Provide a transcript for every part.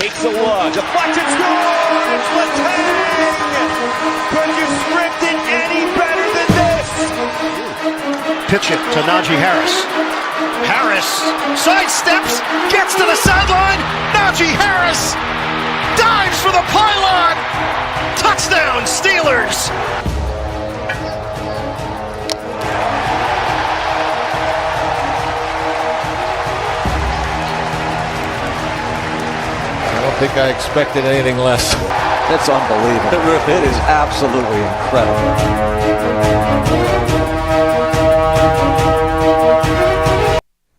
Takes a look. Deflected, scores! Letang! Could you script it any better than this? Pitch it to Najee Harris. Harris sidesteps, gets to the sideline. Najee Harris dives for the pylon. Touchdown, Steelers. I don't think I expected anything less. That's unbelievable. It is absolutely incredible.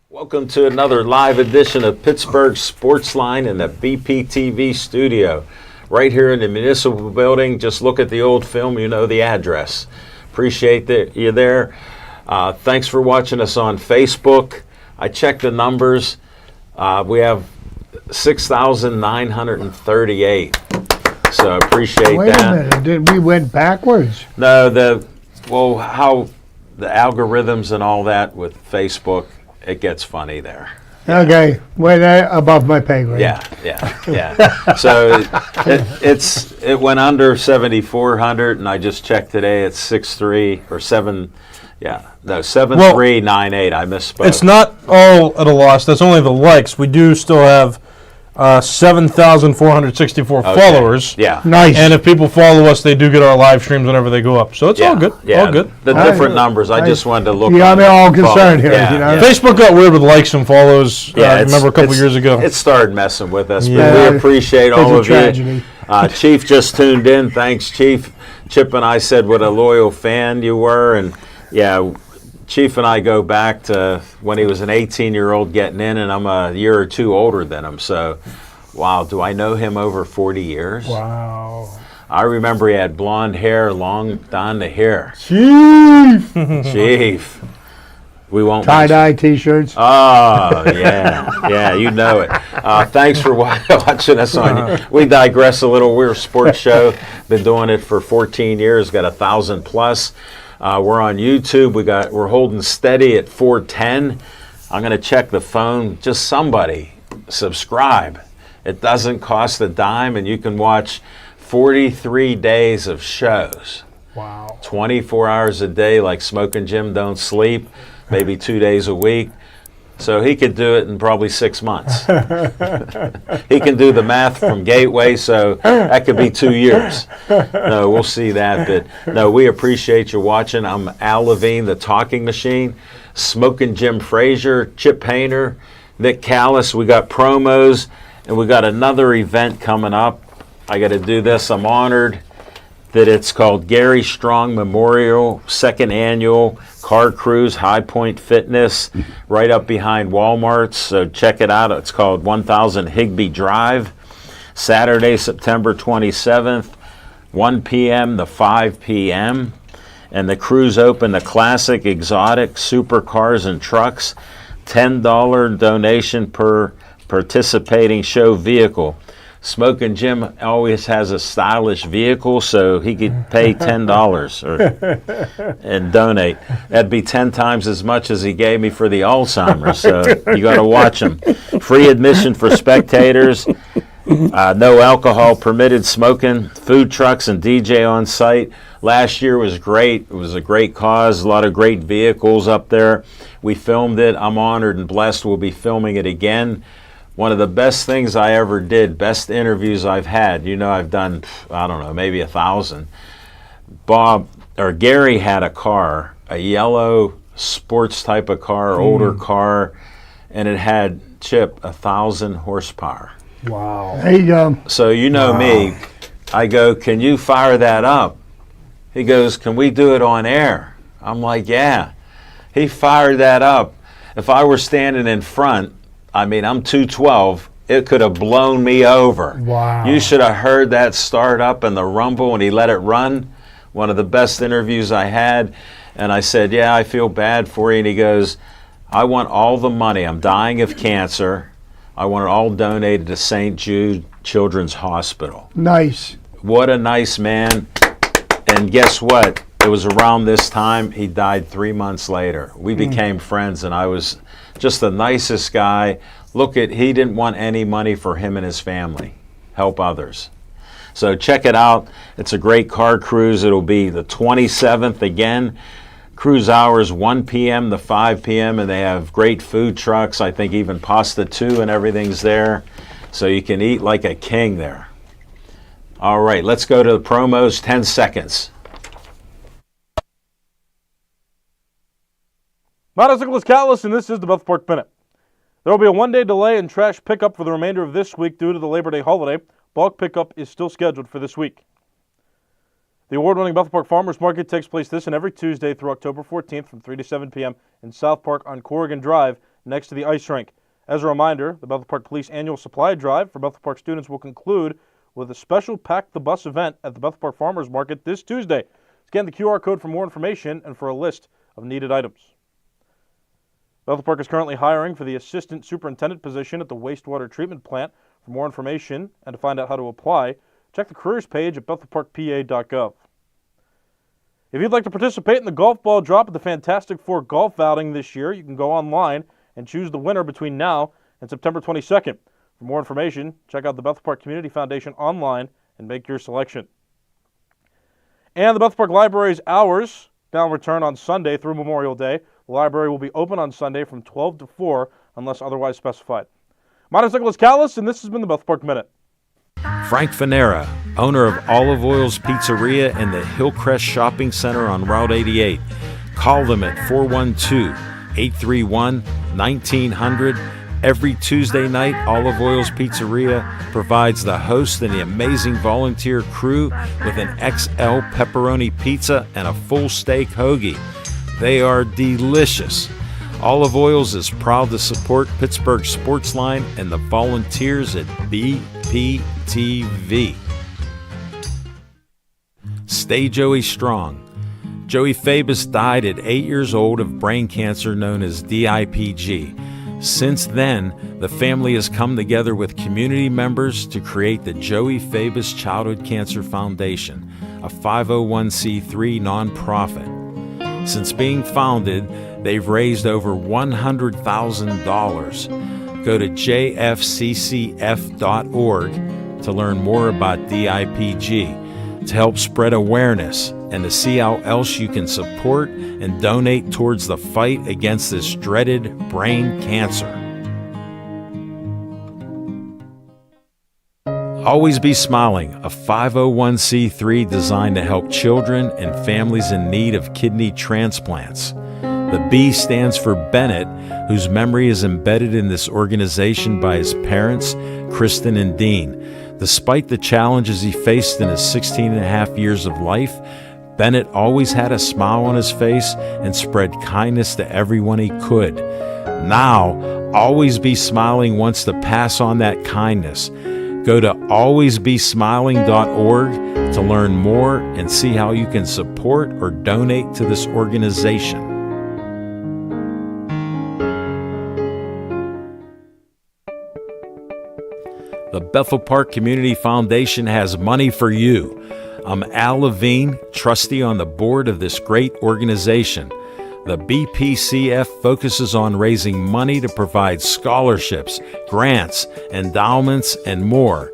Welcome to another live edition of Pittsburgh Sportsline in the BPTV studio. Right here in the municipal building. Just look at the old film, you know the address. Appreciate that you're there. Thanks for watching us on Facebook. I checked the numbers. We have 6,938. So I appreciate Wait that. a minute, we went backwards? No, how the algorithms and all that with Facebook, it gets funny there. Okay, way above my pay grade. Yeah. So it went under 7,400, and I just checked today. It's 6.3 or 7. Yeah, no, 7,398. I misspoke. It's not all at a loss. That's only the likes. We do still have 7,464 followers. Yeah. Nice. And if people follow us, they do get our live streams whenever they go up. So it's all good. Yeah. All good. The different numbers. I just wanted to look. You got me all concerned here. Yeah, you know? yeah. Facebook got weird with likes and follows. I remember a couple years ago. It started messing with us, Yeah. but we appreciate all of tragedy. you. Chief just tuned in. Thanks, Chief. Chip and I said what a loyal fan you were, and yeah, Chief and I go back to when he was an 18-year-old getting in, and I'm a year or two older than him. So, wow, do I know him over 40 years? Wow. I remember he had blonde hair, long down the hair. Chief. We won't Tie-dye T-shirts. Oh, yeah, you know it. Thanks for watching us on. We digress a little. We're a sports show. Been doing it for 14 years. Got 1,000 plus. We're on YouTube. We're holding steady at 410. I'm going to check the phone. Just somebody subscribe. It doesn't cost a dime, and you can watch 43 days of shows. Wow. 24 hours a day, like Smoking Jim don't sleep. Maybe 2 days a week. So he could do it in probably 6 months. He can do the math from Gateway, so that could be 2 years. No, we'll see that. But no, we appreciate you watching. I'm Al Levine, the talking machine. Smoking Jim Frazier, Chip Painter, Nick Callis. We got promos, and we got another event coming up. I got to do this. I'm honored that it's called Gary Strong Memorial, 2nd Annual Car Cruise, High Point Fitness, right up behind Walmart's. So check it out. It's called 1000 Higbee Drive, Saturday, September 27th, 1 p.m. to 5 p.m. And the cruise open to classic, exotic, supercars and trucks, $10 donation per participating show vehicle. Smoking Jim always has a stylish vehicle, so he could pay $10 and donate. That'd be 10 times as much as he gave me for the Alzheimer's, so you got to watch him. Free admission for spectators, no alcohol permitted, smoking, food trucks and DJ on site. Last year was great. It was a great cause, a lot of great vehicles up there. We filmed it. I'm honored and blessed. We'll be filming it again. One of the best things I ever did, best interviews I've had. You know, I've done, I don't know, maybe 1,000. Gary had a car, a yellow sports type of car, older car, and it had, Chip, 1,000 horsepower. Wow. There you go. So you know me. I go, can you fire that up? He goes, can we do it on air? I'm like, yeah. He fired that up. If I were standing in front, I mean, I'm 212. It could have blown me over. Wow. You should have heard that start up and the rumble when he let it run. One of the best interviews I had. And I said, yeah, I feel bad for you. And he goes, I want all the money. I'm dying of cancer. I want it all donated to St. Jude Children's Hospital. Nice. What a nice man. And guess what? It was around this time. He died 3 months later. We became friends, and I was just the nicest guy. He didn't want any money for him and his family. Help others. So check it out. It's a great car cruise. It'll be the 27th again. Cruise hours 1 p.m. to 5 p.m. and they have great food trucks. I think even pasta too, and everything's there. So you can eat like a king there. All right, let's go to the promos. 10 seconds. Motorcyclist Callis, and this is the Bethel Park Minute. There will be a one-day delay in trash pickup for the remainder of this week due to the Labor Day holiday. Bulk pickup is still scheduled for this week. The award-winning Bethel Park Farmers Market takes place this and every Tuesday through October 14th from 3 to 7 p.m. in South Park on Corrigan Drive next to the ice rink. As a reminder, the Bethel Park Police annual supply drive for Bethel Park students will conclude with a special Pack the Bus event at the Bethel Park Farmers Market this Tuesday. Scan the QR code for more information and for a list of needed items. Bethel Park is currently hiring for the assistant superintendent position at the wastewater treatment plant. For more information and to find out how to apply, check the careers page at bethelparkpa.gov. If you'd like to participate in the golf ball drop at the Fantastic Four golf outing this year, you can go online and choose the winner between now and September 22nd. For more information, check out the Bethel Park Community Foundation online and make your selection. And the Bethel Park Library's hours now return on Sunday through Memorial Day. The library will be open on Sunday from 12 to 4 unless otherwise specified. Motorcyclist Callis, and this has been the Bethel Park Minute. Frank Fanera, owner of Olive Oil's Pizzeria and the Hillcrest Shopping Center on Route 88. Call them at 412-831-1900. Every Tuesday night, Olive Oil's Pizzeria provides the host and the amazing volunteer crew with an XL pepperoni pizza and a full steak hoagie. They are delicious. Olive Oils is proud to support Pittsburgh Sportsline and the volunteers at BPTV. Stay Joey strong. Joey Fabus died at 8 years old of brain cancer known as DIPG. Since then, the family has come together with community members to create the Joey Fabus Childhood Cancer Foundation, a 501c3 nonprofit. Since being founded, they've raised over $100,000. Go to jfccf.org to learn more about DIPG, to help spread awareness, and to see how else you can support and donate towards the fight against this dreaded brain cancer. Always Be Smiling, a 501c3 designed to help children and families in need of kidney transplants. The B stands for Bennett, whose memory is embedded in this organization by his parents, Kristen and Dean. Despite the challenges he faced in his 16 and a half years of life, Bennett always had a smile on his face and spread kindness to everyone he could. Now, Always Be Smiling wants to pass on that kindness. Go to alwaysbesmiling.org to learn more and see how you can support or donate to this organization. The Bethel Park Community Foundation has money for you. I'm Al Levine, trustee on the board of this great organization. The BPCF focuses on raising money to provide scholarships, grants, endowments, and more.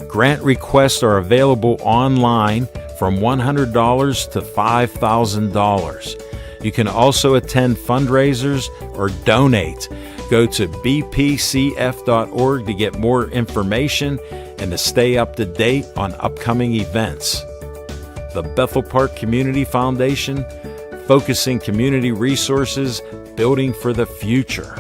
Grant requests are available online from $100 to $5,000. You can also attend fundraisers or donate. Go to bpcf.org to get more information and to stay up to date on upcoming events. The Bethel Park Community Foundation, focusing community resources, building for the future.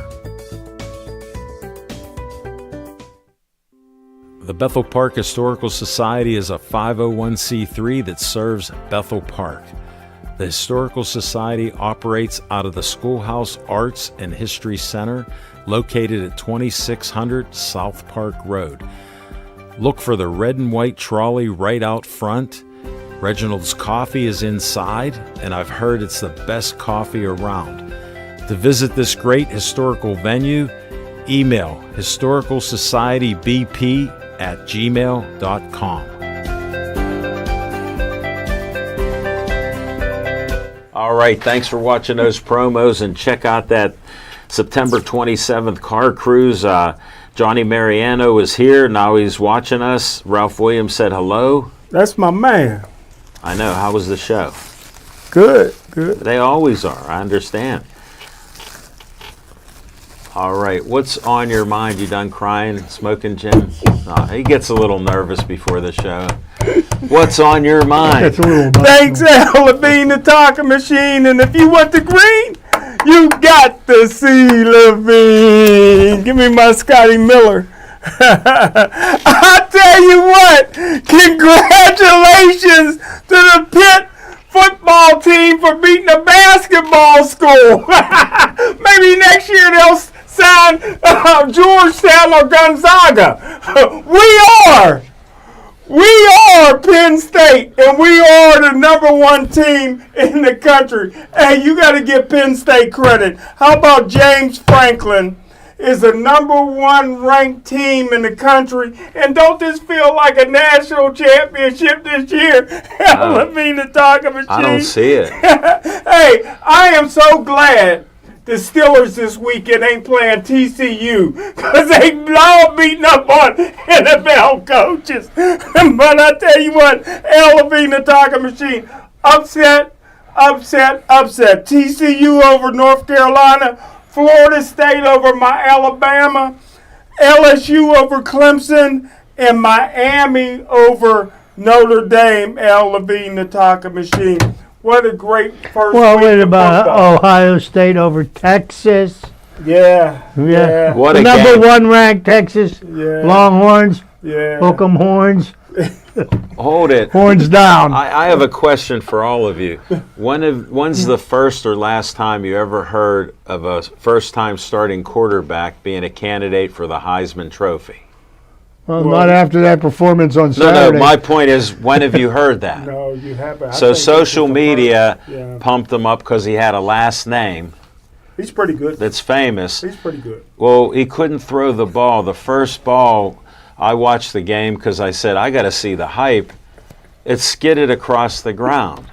The Bethel Park Historical Society is a 501c3 that serves Bethel Park. The Historical Society operates out of the Schoolhouse Arts and History Center, located at 2600 South Park Road. Look for the red and white trolley right out front. Reginald's Coffee is inside, and I've heard it's the best coffee around. To visit this great historical venue, email historicalsocietybp@gmail.com. All right, thanks for watching those promos, and check out that September 27th car cruise. Johnny Mariano is here. Now he's watching us. Ralph Williams said hello. That's my man. I know. How was the show? Good, good. They always are. I understand. All right, what's on your mind? You done crying, Smoking Jim? Oh, he gets a little nervous before the show. What's on your mind? That's a little Thanks, Al Levine, the talking machine. And if you want the green, you got the C. Levine. Give me my Scotty Miller. I'll tell you what, congratulations to the Pitt football team for beating a basketball school. Maybe next year they'll sign Georgetown or Gonzaga. We are Penn State, and we are the #1 team in the country. Hey, you got to give Penn State credit. How about James Franklin is the #1 ranked team in the country, and don't this feel like a national championship this year? Levine, the talking machine. I don't see it. Hey, I am so glad the Steelers this weekend ain't playing TCU because they all beating up on NFL coaches. But I tell you what, Al Levine, the talking machine, upset. TCU over North Carolina, Florida State over my Alabama, LSU over Clemson, and Miami over Notre Dame. Al Levine, the talking machine. What a great first Well, week wait of about football. Ohio State over Texas. Yeah. What a Number game. 1 ranked Texas. Yeah. Longhorns. Yeah. Hook 'em horns. Hold it. Horns down. I have a question for all of you. When's the first or last time you ever heard of a first-time starting quarterback being a candidate for the Heisman Trophy? Well, not after that performance on No, Saturday. my point is, when have you heard that? No, you haven't. I So think this social is the media first. Yeah. pumped him up because he had a last name He's pretty good. that's famous. He's pretty good. Well, he couldn't throw the ball. The first ball, I watched the game because I said, I got to see the hype. It skidded across the ground.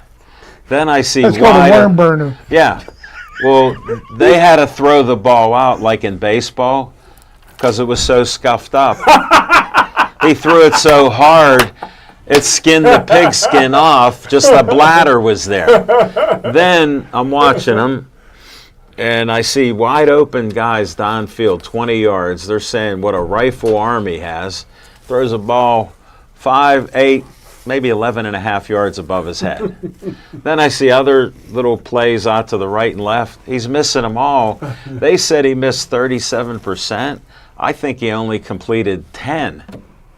Then I see That's called a wide. worm burner. Yeah. Well, they had to throw the ball out like in baseball because it was so scuffed up. He threw it so hard, it skinned the pigskin off. Just the bladder was there. Then I'm watching him, and I see wide open guys downfield, 20 yards. They're saying what a rifle arm he has. Throws a ball 5, 8, maybe 11 and a half yards above his head. Then I see other little plays out to the right and left. He's missing them all. They said he missed 37%. I think he only completed 10.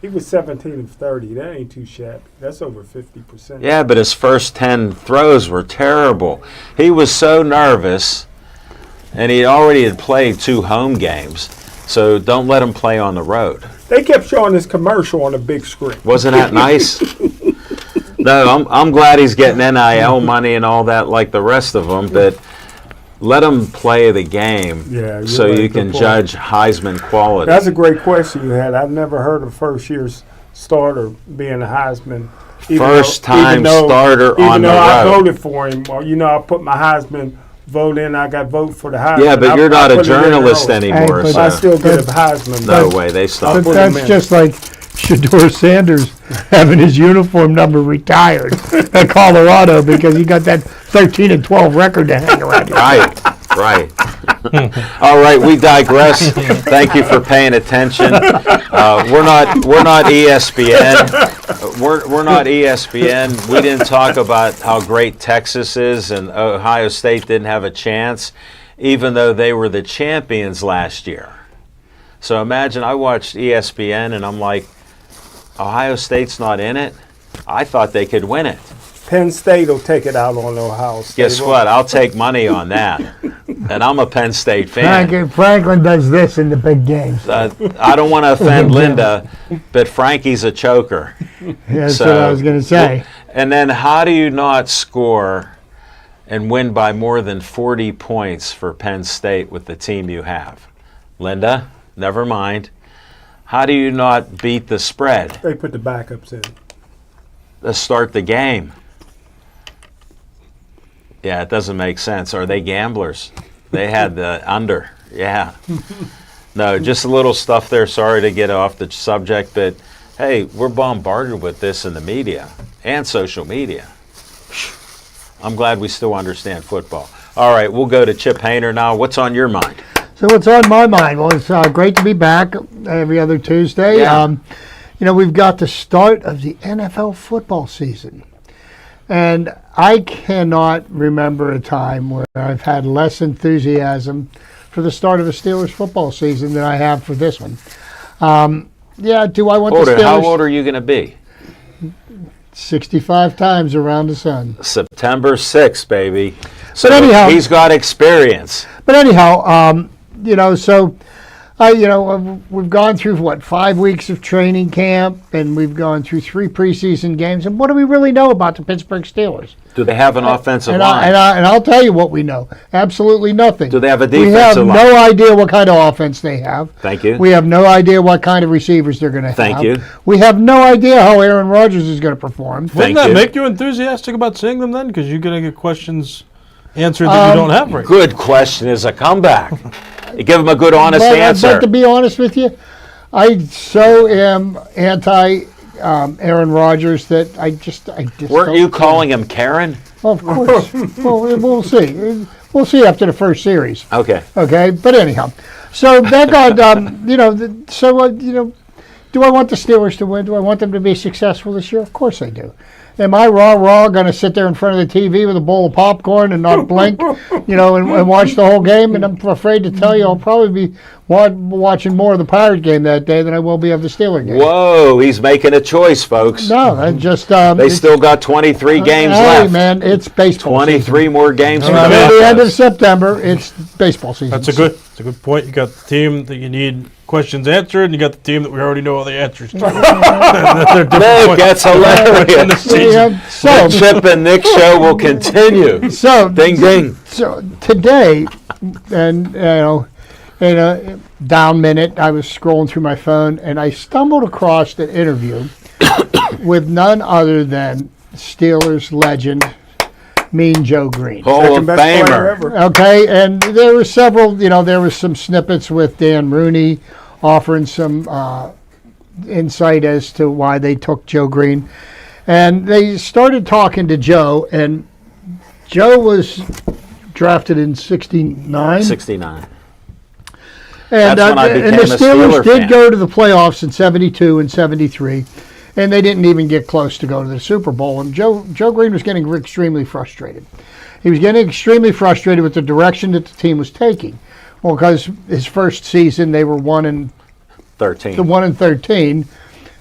He was 17 of 30. That ain't too shabby. That's over 50%. Yeah, but his first 10 throws were terrible. He was so nervous, and he already had played 2 home games, so don't let him play on the road. They kept showing this commercial on the big screen. Wasn't that nice? No, I'm glad he's getting NIL money and all that like the rest of them, but let him play the game Yeah, you're so right. you Good can point. judge Heisman quality. That's a great question you had. I've never heard of first year's starter being a Heisman. First-time starter even on though the I road. voted for him. Or, I put my Heisman vote in. I got vote for the Heisman. Yeah, but I- you're I not a put it in journalist early. anymore, Hey, but I so still get a Heisman. no vote. way, they But stopped. put him that's in. just like Shador Sanders having his uniform number retired at Colorado because he got that 13 and 12 record to hang around. Right. All right, we digress. Thank you for paying attention. We're not ESPN. We're not ESPN. We didn't talk about how great Texas is and Ohio State didn't have a chance, even though they were the champions last year. So imagine I watched ESPN and I'm like, Ohio State's not in it. I thought they could win it. Penn State will take it out on Ohio State. Guess what? I'll take money on that. And I'm a Penn State fan. Franklin does this in the big games. I don't want to offend Linda, but Frankie's a choker. That's what I was going to say. And then how do you not score and win by more than 40 points for Penn State with the team you have? Linda, never mind. How do you not beat the spread They put the backups in. to start the game? Yeah, it doesn't make sense. Are they gamblers? They had the under. Yeah. No, just a little stuff there. Sorry to get off the subject, but hey, we're bombarded with this in the media and social media. I'm glad we still understand football. All right, we'll go to Chip Hayner now. What's on your mind? So what's on my mind? Well, it's great to be back every other Tuesday. Yeah. We've got the start of the NFL football season. And I cannot remember a time where I've had less enthusiasm for the start of the Steelers football season than I have for this one. Do I want the Steelers? How old are you going to be? 65 times around the sun. September 6th, baby. So But anyhow, he's got experience. But anyhow, we've gone through, 5 weeks of training camp, and we've gone through 3 preseason games. And what do we really know about the Pittsburgh Steelers? Do they have an offensive And line? I'll tell you what we know. Absolutely nothing. Do they have a We have defensive line? no idea what kind of offense they have. Thank you. We have no idea what kind of receivers they're going to have. Thank you. We have no idea how Aaron Rodgers is going to perform. Wouldn't that make you enthusiastic about seeing them then? Because you're going to get questions answered that you don't have right. Good question is a comeback. You give him a good, honest answer. But to be honest with you, I so am anti Aaron Rodgers that I just Weren't don't you care. calling him Karen? Well, of course. Well, we'll see. We'll see after the first series. Okay. Okay, but anyhow, so that got do I want the Steelers to win? Do I want them to be successful this year? Of course I do. Am I going to sit there in front of the TV with a bowl of popcorn and not blink, and watch the whole game? And I'm afraid to tell you, I'll probably be watching more of the Pirate game that day than I will be of the Steeler game. Whoa, he's making a choice, folks. No, I just They still got 23 games hey, left. Man, it's baseball 23 season. more games for At the the end of Buccos. September, it's baseball season. That's a good point. You got the team that you need questions answered, and you got the team that we already know all the answers to. Look, that's hilarious. So The Chip and Nick show will continue. So Ding, ding. So today, and in a down minute, I was scrolling through my phone and I stumbled across an interview with none other than Steelers legend Mean Joe Green. Hall of Best player Famer. ever. Okay, and there were several. There was some snippets with Dan Rooney offering some insight as to why they took Joe Green. And they started talking to Joe, and Joe was drafted in 69. 69. And, That's when I and became the a Steelers Steeler did fan. go to the playoffs in 72 and 73, and they didn't even get close to go to the Super Bowl. And Joe Green was getting extremely frustrated. He was getting extremely frustrated with the direction that the team was taking. Well, because his first season they were 1-13. 13.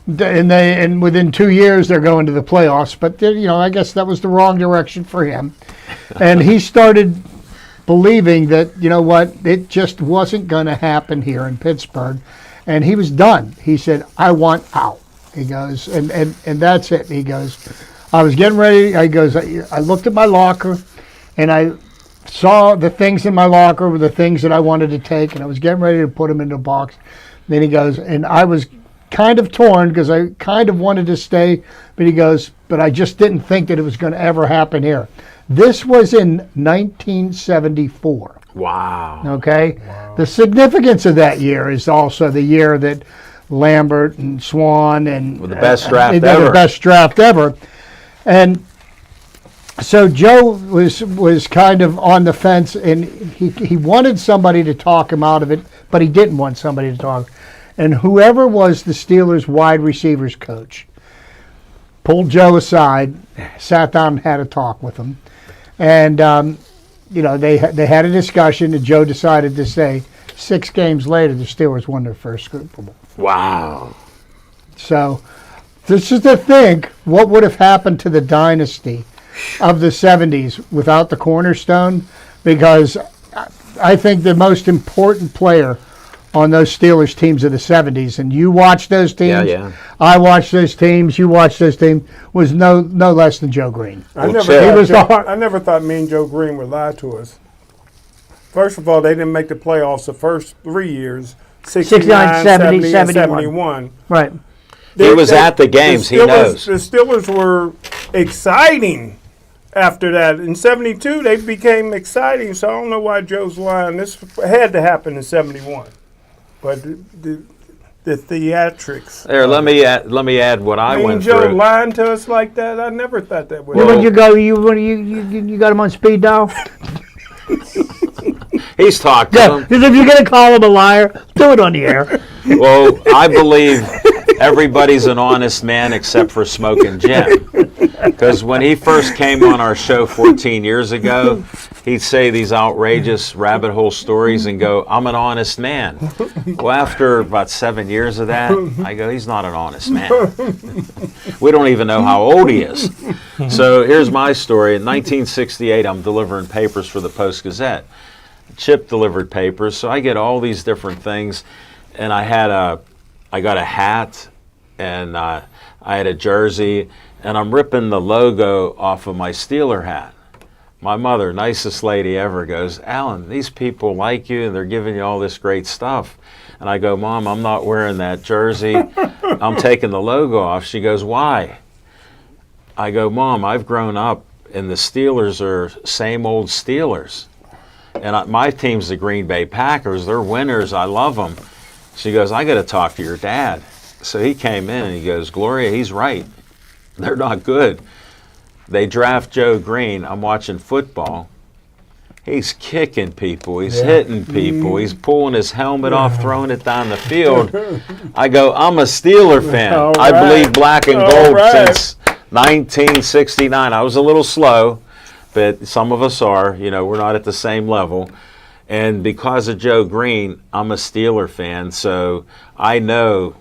And within 2 years they're going to the playoffs. But I guess that was the wrong direction for him, and he started believing that it just wasn't going to happen here in Pittsburgh, and he was done. He said, "I want out." He goes, and that's it. He goes, I was getting ready. I looked at my locker, and I saw the things in my locker were the things that I wanted to take, and I was getting ready to put them in a box. Then he goes, and I was kind of torn because I kind of wanted to stay, but he goes, but I just didn't think that it was going to ever happen here. This was in 1974. Wow. Okay? Wow. The significance of that year is also the year that Lambert and Swan and With the best draft they did ever. the best draft ever. And so Joe was kind of on the fence, and he wanted somebody to talk him out of it, but he didn't want somebody to talk. And whoever was the Steelers wide receivers coach pulled Joe aside, sat down and had a talk with him. And, they had a discussion, and Joe decided to say 6 games later the Steelers won their first Super Bowl. Wow. So this is to think what would have happened to the dynasty of the 70s without the cornerstone, because I think the most important player on those Steelers teams of the 70s, and you watch those teams, Yeah. I watched those teams, you watched those teams, was no less than Joe Green. I Chip. never thought Mean Joe Green would lie to us. First of all, they didn't make the playoffs the first 3 years, 69, 70, and 71. Right. He was at the games. He knows. The Steelers were exciting after that. In 72, they became exciting, so I don't know why Joe's lying. This had to happen in 71. But the theatrics. There, let me add what I went Joe through. lying to us like that? I never thought that would When you go, you got him on speed dial? He's talked to Yeah, him. because if you're going to call him a liar, do it on the air. Well, I believe everybody's an honest man except for Smoking Jim. Because when he first came on our show 14 years ago, he'd say these outrageous rabbit hole stories and go, I'm an honest man. Well, after about 7 years of that, I go, he's not an honest man. We don't even know how old he is. So here's my story. In 1968, I'm delivering papers for the Post-Gazette. Chip delivered papers, so I get all these different things. And I got a hat, and I had a jersey, and I'm ripping the logo off of my Steeler hat. My mother, nicest lady ever, goes, Alan, these people like you, and they're giving you all this great stuff. And I go, Mom, I'm not wearing that jersey. I'm taking the logo off. She goes, why? I go, Mom, I've grown up, and the Steelers are same old Steelers. And my team's the Green Bay Packers. They're winners. I love them. She goes, I got to talk to your dad. So he came in and he goes, Gloria, he's right. They're not good. They draft Joe Green. I'm watching football. He's kicking people. He's hitting people. He's pulling his helmet off, throwing it down the field. I go, I'm a Steeler fan. All I right. believe black and All gold right. since 1969. I was a little slow, but some of us are. You know, we're not at the same level. And because of Joe Green, I'm a Steeler fan, so I know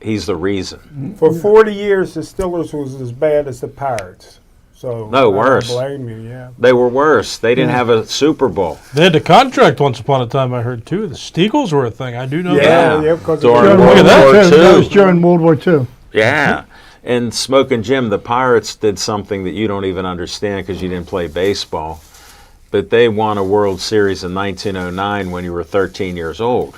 he's the reason. For 40 years, the Steelers was as bad as the Pirates. So No, worse. I don't blame you, yeah. They were worse. They didn't have a Super Bowl. They had the contract once upon a time, I heard, too. The Steagles were a thing. I do know that. Yeah, because During Look at World that. War That was II. during World War II. Yeah. And Smoking Jim, the Pirates did something that you don't even understand because you didn't play baseball. But they won a World Series in 1909 when you were 13 years old.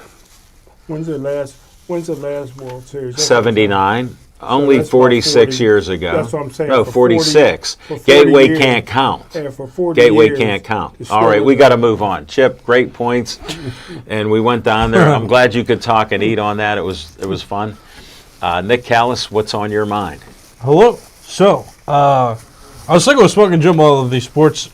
When's the last World Series? That's 79. Only that's about 46 40 years ago. That's what I'm saying. No, For 46. 40 Gateway years. can't count. Yeah, for 40 Gateway years, can't count. the All right, Steelers we got to are- move on. Chip, great points, and we went down there. I'm glad you could talk and eat on that. It was fun. Nick Callis, what's on your mind? Hello. So, I was thinking with Smoking Jim, all of these sports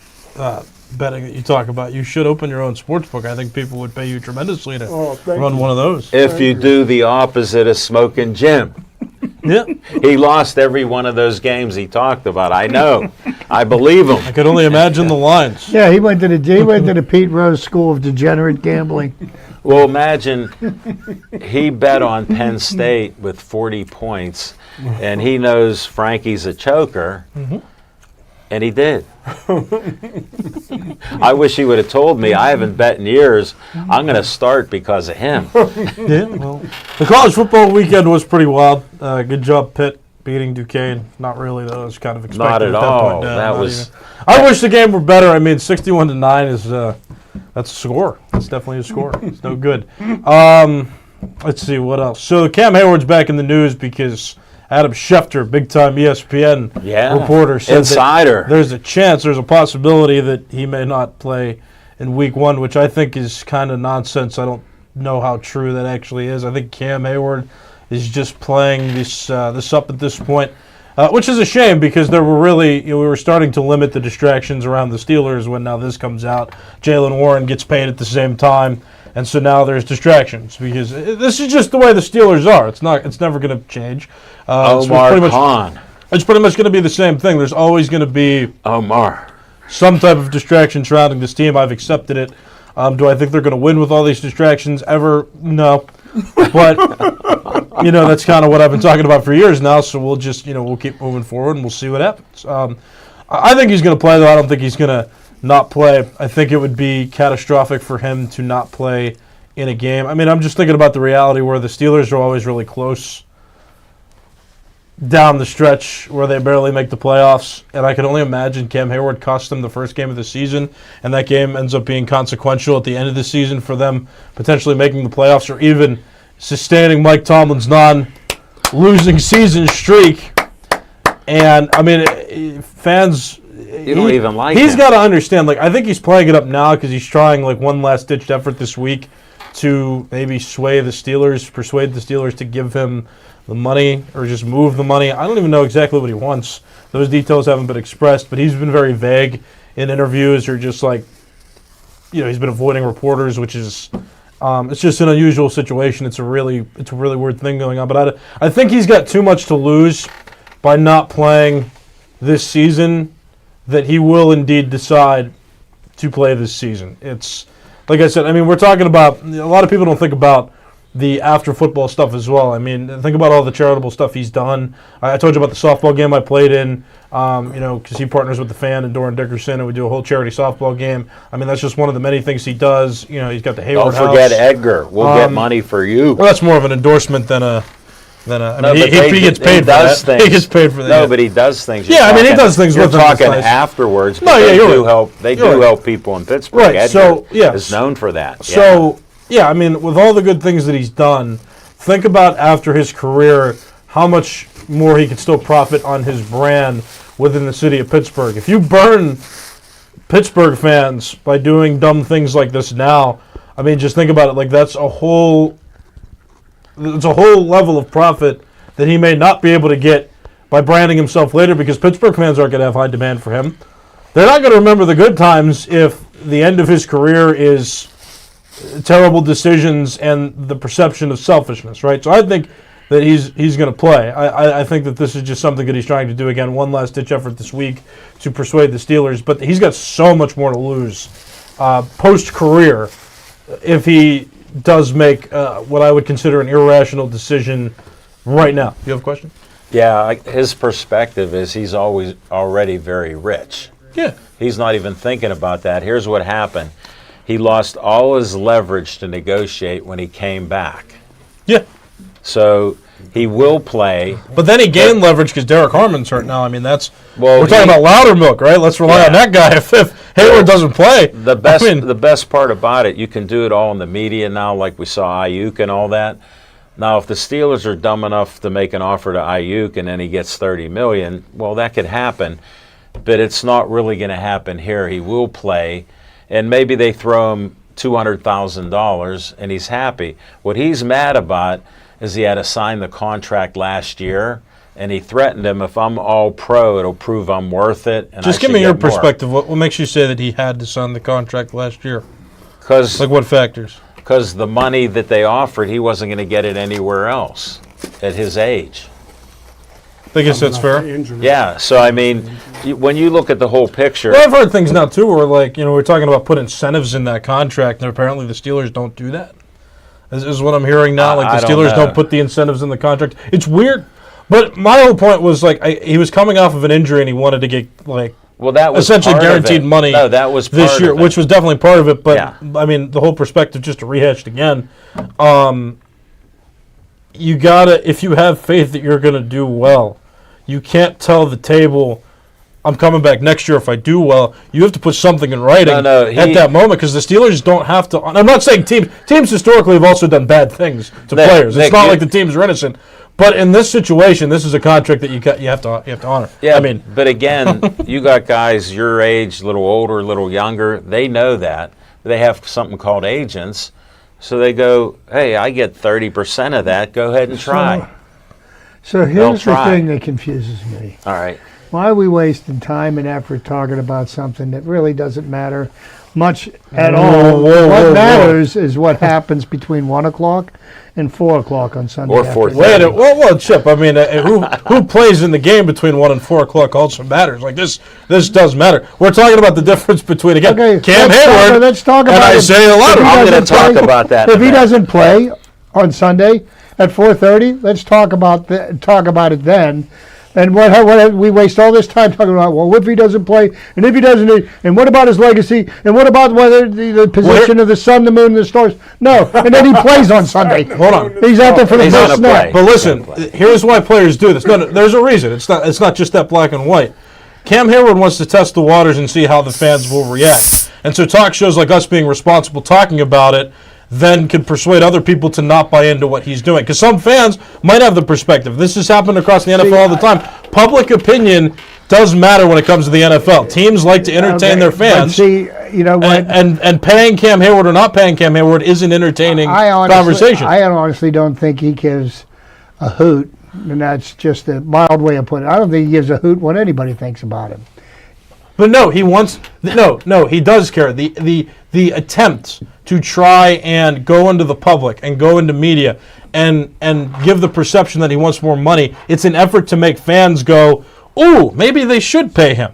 betting that you talk about. You should open your own sports book. I think people would pay you tremendously to thank run you. one of those. If you do the opposite of Smoking Jim, Yeah. he lost every one of those games he talked about. I know. I believe him. I could only imagine the lines. Yeah, he went to the Pete Rose School of Degenerate Gambling. Well, imagine he bet on Penn State with 40 points, and he knows Frankie's a choker, and he did. I wish he would have told me. I haven't bet in years. I'm going to start because of him. Yeah, well, the college football weekend was pretty wild. Good job, Pitt, beating Duquesne. Not really, though. It was kind of expected Not at that all. point. That not was- even. I wish the game were better. I mean, 61-9 is that's a score. That's definitely a score. It's no good. Let's see what else. So Cam Hayward's back in the news because Adam Schefter, big-time ESPN reporter, said Insider. that there's a chance, there's a possibility that he may not play in Week 1, which I think is kind of nonsense. I don't know how true that actually is. I think Cam Hayward is just playing this up at this point, which is a shame because there were really, we were starting to limit the distractions around the Steelers when now this comes out. Jaylen Warren gets paid at the same time. And so now there's distractions because this is just the way the Steelers are. It's never going to change. Omar Khan. It's pretty much going to be the same thing. There's always going to be Omar. some type of distraction surrounding this team. I've accepted it. Do I think they're going to win with all these distractions ever? No. But, that's kind of what I've been talking about for years now. So we'll just, we'll keep moving forward and we'll see what happens. I think he's going to play, though. I don't think he's going to not play. I think it would be catastrophic for him to not play in a game. I mean, I'm just thinking about the reality where the Steelers are always really close down the stretch where they barely make the playoffs, and I can only imagine Cam Hayward cost them the first game of the season, and that game ends up being consequential at the end of the season for them potentially making the playoffs or even sustaining Mike Tomlin's non-losing season streak. And, I mean, fans, You don't even like He's him. got to understand, I think he's playing it up now because he's trying, one last-ditched effort this week to maybe persuade the Steelers to give him the money or just move the money. I don't even know exactly what he wants. Those details haven't been expressed, but he's been very vague in interviews or just he's been avoiding reporters, which is it's just an unusual situation. It's a really weird thing going on. But I think he's got too much to lose by not playing this season that he will indeed decide to play this season. It's like I said. I mean, we're talking about a lot of people don't think about the after football stuff as well. I mean, think about all the charitable stuff he's done. I told you about the softball game I played in, because he partners with the Fan and Doran Dickerson, and we do a whole charity softball game. I mean, that's just one of the many things he does. He's got the Hayward House. Don't forget Edgar. We'll get money for you. Well, that's more of an endorsement than a. He gets paid for that. He gets paid for that. No, but he does things. Yeah, I mean, he does things with them. You're talking Nice. afterwards. But No, yeah, they do right. help. They do help people in Pittsburgh. Right. Edgar So is known for that. So I mean, with all the good things that he's done, think about after his career how much more he could still profit on his brand within the city of Pittsburgh. If you burn Pittsburgh fans by doing dumb things like this now, I mean, just think about it. That's a whole level of profit that he may not be able to get by branding himself later, because Pittsburgh fans aren't going to have high demand for him. They're not going to remember the good times if the end of his career is terrible decisions and the perception of selfishness, right? So I think that he's going to play. I think that this is just something that he's trying to do, again, one last-ditch effort this week to persuade the Steelers, but he's got so much more to lose post-career if he does make what I would consider an irrational decision right now. You have a question? Yeah, his perspective is he's already very rich. Yeah. He's not even thinking about that. Here's what happened. He lost all his leverage to negotiate when he came back. Yeah. So he will play. But then he gained leverage because Derek Harmon's hurt now. I mean, we're talking about Loudermilk, right? Let's rely on that guy if Hayward doesn't play. The best part about it, you can do it all in the media now, like we saw Ayuk and all that. Now, if the Steelers are dumb enough to make an offer to Ayuk and then he gets $30 million, well, that could happen. But it's not really going to happen here. He will play, and maybe they throw him $200,000 and he's happy. What he's mad about is he had to sign the contract last year, and he threatened him, if I'm all pro, it'll prove I'm worth it. And just give me your perspective. What makes you say that he had to sign the contract last year? Because what factors? Because the money that they offered, he wasn't going to get it anywhere else at his age. I guess that's fair. Yeah, so I mean, when you look at the whole picture. Well, I've heard things now too where we're talking about putting incentives in that contract, and apparently the Steelers don't do that. Is what I'm hearing now. The Steelers don't put the incentives in the contract. It's weird, but my whole point was he was coming off of an injury and he wanted to get that was essentially guaranteed money. No, that was this year, which was definitely part of it. But yeah. I mean, the whole perspective, just to rehash it again. You gotta, if you have faith that you're going to do well, you can't tell the table, I'm coming back next year if I do well. You have to put something in writing at that moment, because the Steelers don't have to. I'm not saying teams historically have also done bad things to players. It's not like the teams are innocent. But in this situation, this is a contract that you have to honor. Yeah, but again, you got guys your age, a little older, a little younger. They know that. They have something called agents. So they go, hey, I get 30% of that. Go ahead and try. So here's the thing that confuses me. All right. Why are we wasting time and effort talking about something that really doesn't matter much at all? What matters is what happens between 1 o'clock and 4 o'clock on Sunday. Or 4:30. Well, Chip, I mean, who plays in the game between 1 and 4 o'clock also matters. This does matter. We're talking about the difference between, again, Cam Hayward let's talk about and Isaiah Loudermilk. I'm going to talk about that. If he doesn't play on Sunday at 4:30, let's talk about it then. And what we waste all this time talking about? Well, if he doesn't play, and if he doesn't, and what about his legacy, and what about whether the position of the sun, the moon, and the stars? No, and then he plays on Sunday. Hold on, he's out there for the first snap. But listen, here's why players do this. No, there's a reason. It's not just that black and white. Cam Hayward wants to test the waters and see how the fans will react, and so talk shows like us being responsible talking about it then could persuade other people to not buy into what he's doing. Because some fans might have the perspective. This has happened across the NFL all the time. Public opinion does matter when it comes to the NFL. Teams like to entertain their fans. But see, you know what? And paying Cam Hayward or not paying Cam Hayward is an entertaining conversation. I honestly don't think he gives a hoot, and that's just a mild way of putting it. I don't think he gives a hoot what anybody thinks about him. But no, he wants he does care. The attempt to try and go into the public and go into media and give the perception that he wants more money, it's an effort to make fans go, ooh, maybe they should pay him.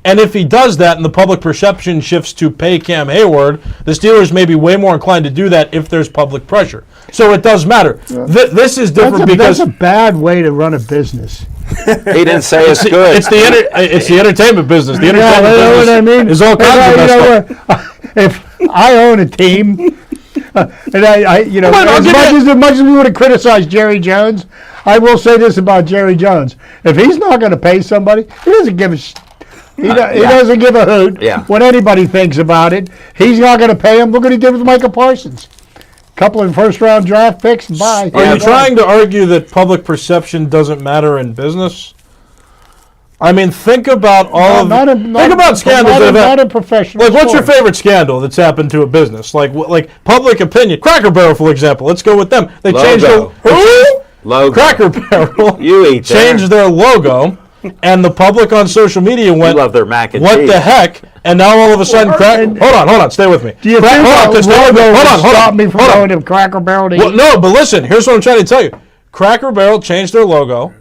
And if he does that and the public perception shifts to pay Cam Hayward, the Steelers may be way more inclined to do that if there's public pressure. So it does matter. This is different because that's a bad way to run a business. He didn't say it's good. It's the entertainment business. The entertainment you know business what I mean? is all kinds of messed up. If I own a team, and as much as we would have criticized Jerry Jones, I will say this about Jerry Jones: if he's not going to pay somebody, he doesn't give a. He doesn't give a hoot what anybody thinks about it. He's not going to pay him. Look what he did with Micah Parsons. Couple of first-round draft picks. Bye. Are you trying to argue that public perception doesn't matter in business? I mean, think about think about scandals that have not in professional. Like, what's your sports. favorite scandal that's happened to a business? Like public opinion. Cracker Barrel, for example. Let's go with them. They changed their logo. Cracker Barrel. Changed their logo. And the public on social media went, love their mac and what cheese. the heck? And now all of a sudden, hold on, stay with me. Do you think stop me from going to Cracker Barrel to eat? No, but listen, here's what I'm trying to tell you. Cracker Barrel changed their logo.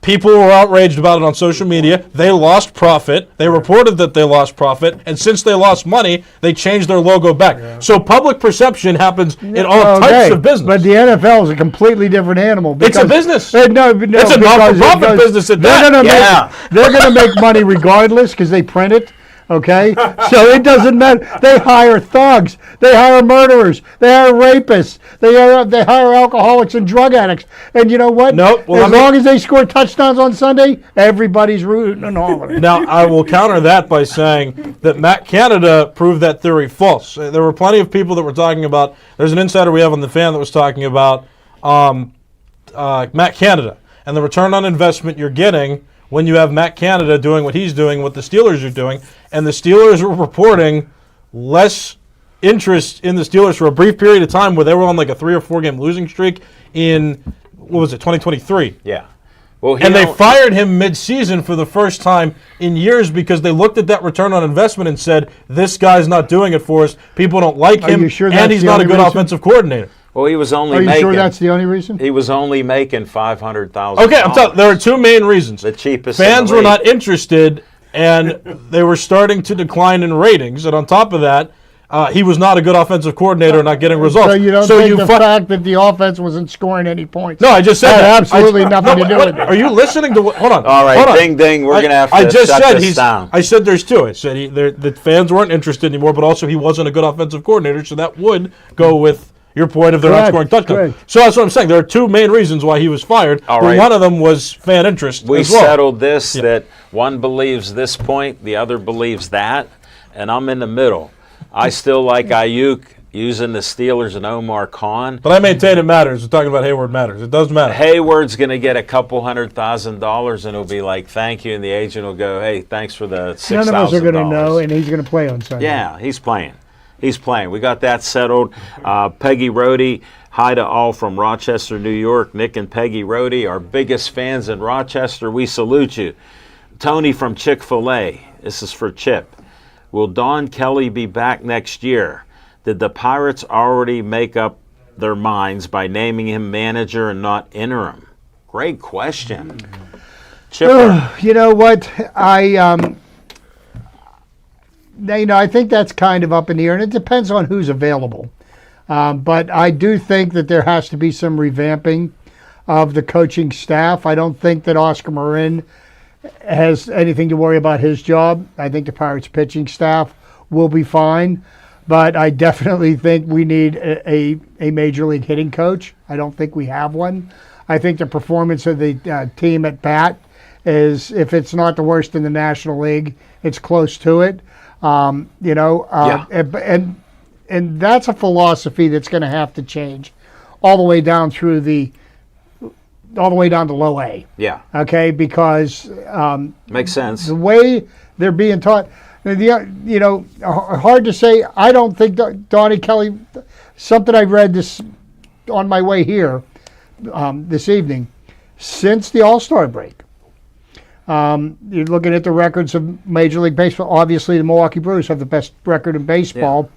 People were outraged about it on social media. They lost profit. They reported that they lost profit. And since they lost money, they changed their logo back. Yeah. So public perception happens in all types of business. But the NFL is a completely different animal. It's a business. It's a not-for-profit business at that. They're going to make money regardless because they print it. Okay, so it doesn't matter. They hire thugs, they hire murderers, they hire rapists, they hire alcoholics and drug addicts. And you know what? As long as they score touchdowns on Sunday, everybody's rooting and hollering. Now, I will counter that by saying that Matt Canada proved that theory false. There were plenty of people that were talking about. There's an insider we have on the fan that was talking about Matt Canada and the return on investment you're getting when you have Matt Canada doing what he's doing, what the Steelers are doing, and the Steelers were reporting less interest in the Steelers for a brief period of time where they were on like a 3 or 4 game losing streak in, 2023? Yeah. Well, they fired him mid-season for the first time in years because they looked at that return on investment and said, this guy's not doing it for us. People don't like him, and he's not a good offensive coordinator. Well, he was only making... Are you sure that's the only reason? He was only making $500,000. Okay, I'm telling you, there are two main reasons. The cheapest. Fans were not interested, and they were starting to decline in ratings. And on top of that, he was not a good offensive coordinator, not getting results. So you don't think the fact that the offense wasn't scoring any points? No, I just said that. Absolutely nothing to do with it. Are you listening to what? Hold on. All right, ding, ding. We're going to have to shut this down. I said there's two. I said the fans weren't interested anymore, but also he wasn't a good offensive coordinator, so that would go with your point of they're not scoring touchdowns. So that's what I'm saying. There are two main reasons why he was fired. All right. One of them was fan interest. We as well. settled this that one believes this point, the other believes that, and I'm in the middle. I still like Ayuk using the Steelers and Omar Khan. But I maintain it matters. We're talking about Hayward matters. It does matter. Hayward's going to get a couple $100,000 and he'll be like, thank you, and the agent will go, hey, thanks for the $6,000. None of us are going to know, and he's going to play on Sunday. Yeah, he's playing. He's playing. We got that settled. Peggy Rohde, hi to all from Rochester, New York. Nick and Peggy Rohde, our biggest fans in Rochester. We salute you. Tony from Chick-fil-A. This is for Chip. Will Don Kelly be back next year? Did the Pirates already make up their minds by naming him manager and not interim? Great question. Chipper. You know what? I think that's kind of up in the air, and it depends on who's available. But I do think that there has to be some revamping of the coaching staff. I don't think that Oscar Marin has anything to worry about his job. I think the Pirates pitching staff will be fine. But I definitely think we need a major league hitting coach. I don't think we have one. I think the performance of the team at bat is, if it's not the worst in the National League, it's close to it. And that's a philosophy that's going to have to change all the way down through the all the way down to low A. Yeah, Okay, because makes sense. the way they're being taught, hard to say. I don't think Donnie Kelly. Something I read this on my way here this evening. Since the All-Star break, you're looking at the records of Major League Baseball. Obviously, the Milwaukee Brewers have the best record in baseball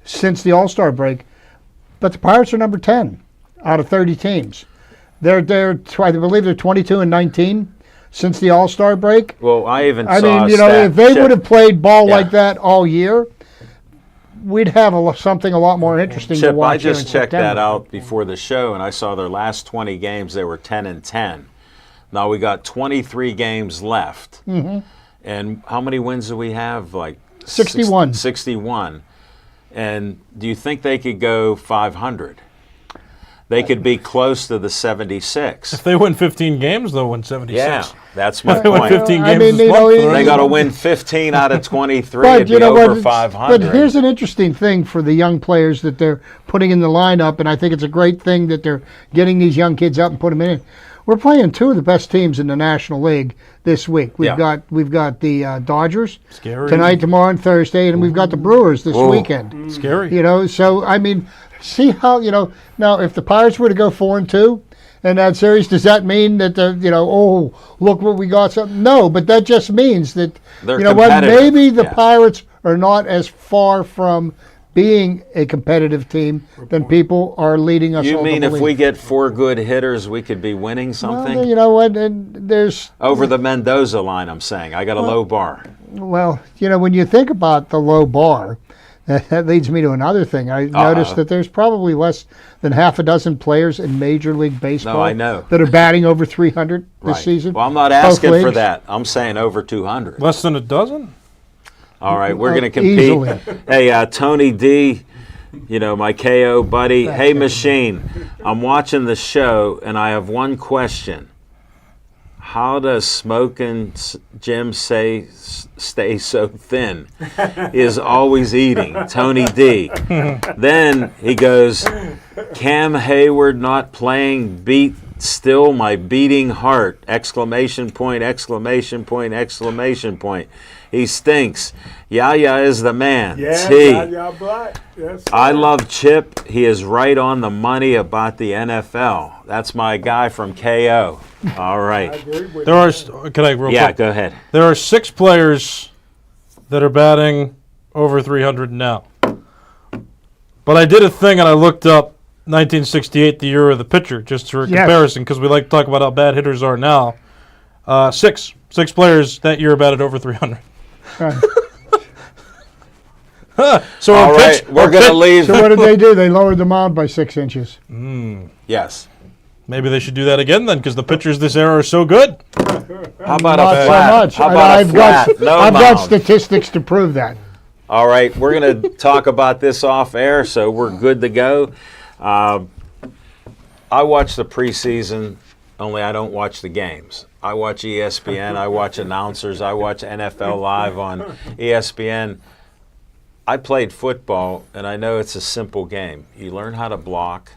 since the All-Star break, but the Pirates are number 10 out of 30 teams. I believe they're 22-19 since the All-Star break. Well, I even I saw mean, a stat, if they Chip, would have played ball Yeah. like that all year, we'd have something a lot more interesting to Chip, watch. I just here in checked that September. out before the show, and I saw their last 20 games. They were 10-10. Now we got 23 games left. Mm-hmm. And how many wins do we have? Like 61. 61. And do you think they could go 500? They could be close to the 76. If they win 15 games, they'll win 76. Yeah, that's my They win point. 15 I games mean, this month. They got to win 15 out of 23 But to you be know over what? 500. But here's an interesting thing for the young players that they're putting in the lineup, and I think it's a great thing that they're getting these young kids up and put them in. We're playing two of the best teams in the National League this week. We've got the Dodgers Scary. tonight, tomorrow, and Thursday, and we've got the Brewers this weekend. Scary. So I mean, see how now if the Pirates were to go 4-2 in that series, does that mean that look what we got? Something? No, but that just means that They're what? competitive. Maybe the Yeah. Pirates are not as far from being a competitive team than people are leading us. You all to mean if believe. we get 4 good hitters, we could be winning something? Well, you know what? And there's Over the Mendoza line, I'm saying. I got a low bar. when you think about the low bar, that leads me to another thing. I noticed that there's probably less than half a dozen players in Major League Baseball I know. that are batting over 300 this Right. season. Well, I'm not Both asking for leagues. that. I'm saying over 200. Less than a dozen? All right, we're going to compete. Easily. Hey, Tony D, my KO buddy. Hey, Machine, I'm watching the show, and I have one question. How does Smoking Jim stay so thin? He is always eating. Tony D. Then he goes, Cam Hayward not playing beat still my beating heart! Exclamation point, exclamation point, exclamation point. He stinks. Yaya is the man. Yeah, T. y'all black. Yes, I sir. love Chip. He is right on the money about the NFL. That's my guy from KO. All right. Agree with There are, can I real Yeah, quick? go ahead. There are 6 players that are batting over 300 now. But I did a thing and I looked up 1968, the year of the pitcher, just for Yes. comparison, because we like to talk about how bad hitters are now. 6 players that year batted over 300. So All our right, pitch, we're going to leave. So what did they do? They lowered the mound by 6 inches. Yes. maybe they should do that again then, because the pitchers this era are so good. How about Not a so flat? much. How And about a I've got flat? No I've got mound. statistics to prove that. All right, we're going to talk about this off air, so we're good to go. I watch the preseason, only I don't watch the games. I watch ESPN, I watch announcers, I watch NFL Live on ESPN. I played football, and I know it's a simple game. You learn how to block,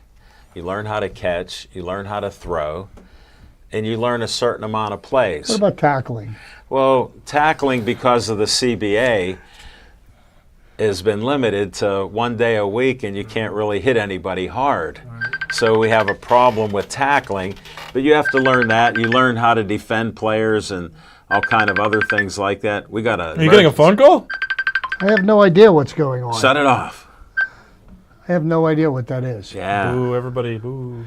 you learn how to catch, you learn how to throw, and you learn a certain amount of plays. What about tackling? Well, tackling, because of the CBA, has been limited to 1 day a week, and you can't really hit anybody hard. So we have a problem with tackling, but you have to learn that. You learn how to defend players and all kind of other things like that. We got Are you getting a phone call? I have no idea what's going on. Shut it off. I have no idea what that is. Yeah. Boo, everybody, boo.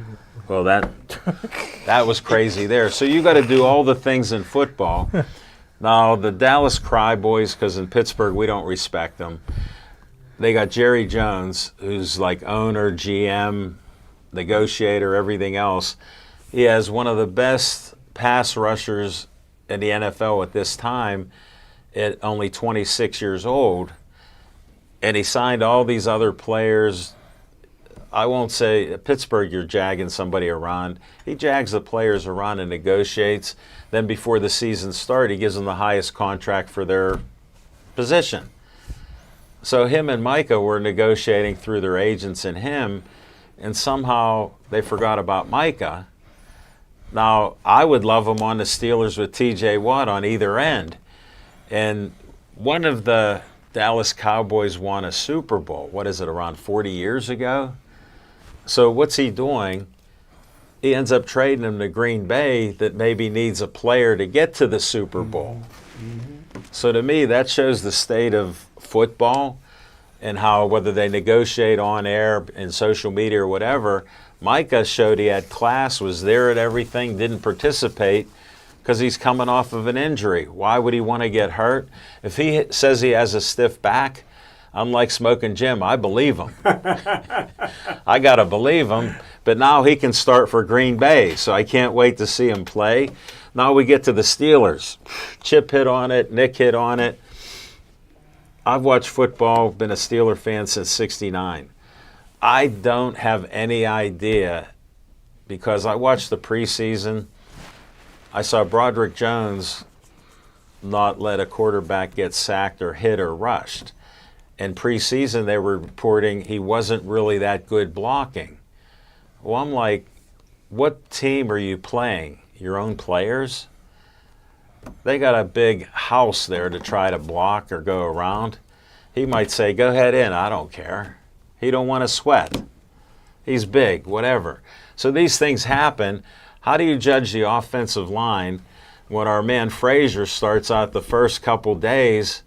Well, that was crazy there. So you got to do all the things in football. Now, the Dallas Cryboys, because in Pittsburgh we don't respect them, they got Jerry Jones, who's like owner, GM, negotiator, everything else. He has one of the best pass rushers in the NFL at this time at only 26 years old. And he signed all these other players. I won't say at Pittsburgh you're jagging somebody around. He jags the players around and negotiates. Then before the season starts, he gives them the highest contract for their position. So him and Micah were negotiating through their agents and him, and somehow they forgot about Micah. Now, I would love him on the Steelers with T.J. Watt on either end. And one of the Dallas Cowboys won a Super Bowl, what is it, around 40 years ago? So what's he doing? He ends up trading him to Green Bay that maybe needs a player to get to the Super Bowl. So to me, that shows the state of football and how, whether they negotiate on air in social media or whatever, Micah showed he had class, was there at everything, didn't participate because he's coming off of an injury. Why would he want to get hurt? If he says he has a stiff back, I'm like Smoking Jim. I believe him. I got to believe him. But now he can start for Green Bay, so I can't wait to see him play. Now we get to the Steelers. Chip hit on it. Nick hit on it. I've watched football, been a Steeler fan since '69. I don't have any idea because I watched the preseason. I saw Broderick Jones not let a quarterback get sacked or hit or rushed. In preseason, they were reporting he wasn't really that good blocking. Well, I'm like, what team are you playing? Your own players? They got a big house there to try to block or go around. He might say, go ahead in, I don't care. He don't want to sweat. He's big, whatever. So these things happen. How do you judge the offensive line when our man Frazier starts out the first couple days,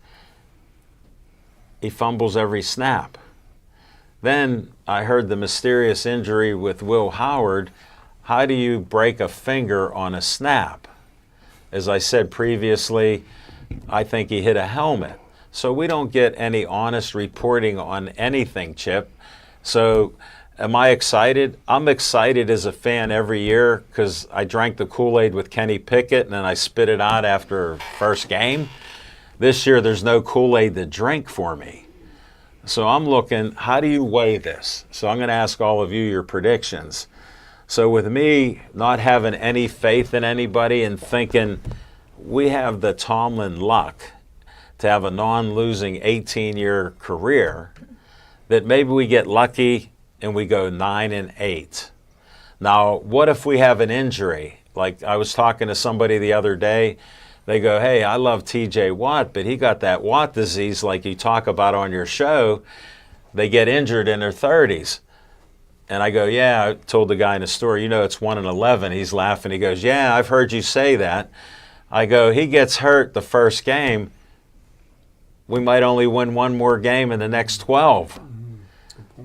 he fumbles every snap? Then I heard the mysterious injury with Will Howard. How do you break a finger on a snap? As I said previously, I think he hit a helmet. So we don't get any honest reporting on anything, Chip. So am I excited? I'm excited as a fan every year because I drank the Kool-Aid with Kenny Pickett and then I spit it out after first game. This year there's no Kool-Aid to drink for me. So I'm looking, how do you weigh this? So I'm going to ask all of you your predictions. So with me not having any faith in anybody and thinking we have the Tomlin luck to have a non-losing 18-year career, that maybe we get lucky and we go 9-8. Now, what if we have an injury? Like I was talking to somebody the other day, they go, hey, I love T.J. Watt, but he got that Watt disease like you talk about on your show. They get injured in their 30s. And I go, yeah, I told the guy in the store, you know, it's 1-11. He's laughing. He goes, yeah, I've heard you say that. I go, he gets hurt the first game. We might only win one more game in the next 12.